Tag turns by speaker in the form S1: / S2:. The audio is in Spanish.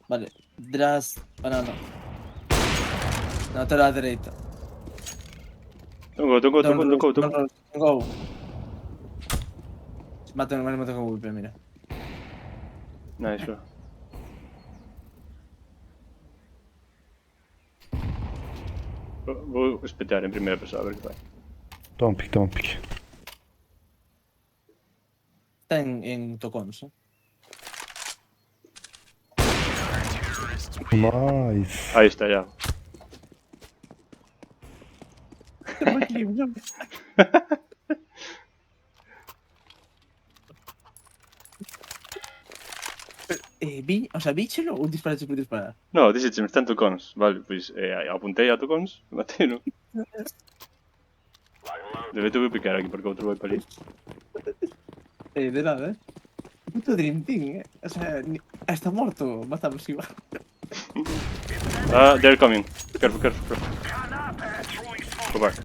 S1: Vale. Detrás. Ah, no, no. No, está a la derecha.
S2: Tocou.
S1: Go. Mata con golpe, mira.
S2: Nice, bro. Vou espetar en primeira persoa, a ver que fai.
S3: Toma um pique.
S1: Está en tocons, ¿eh?
S3: Nice.
S2: Aí está, ya.
S1: O sea, bíchelo ou disparache por disparar?
S2: No, dixeche, está en tocóns. Vale, pois apuntei a tocóns, matei, no. Debe tuve picar aquí porque outro vai para ali.
S1: De nada, ¿eh? Puto Dream Team, ¿eh? O sea, hasta muerto matamos igual.
S2: They're coming. Careful. Go back.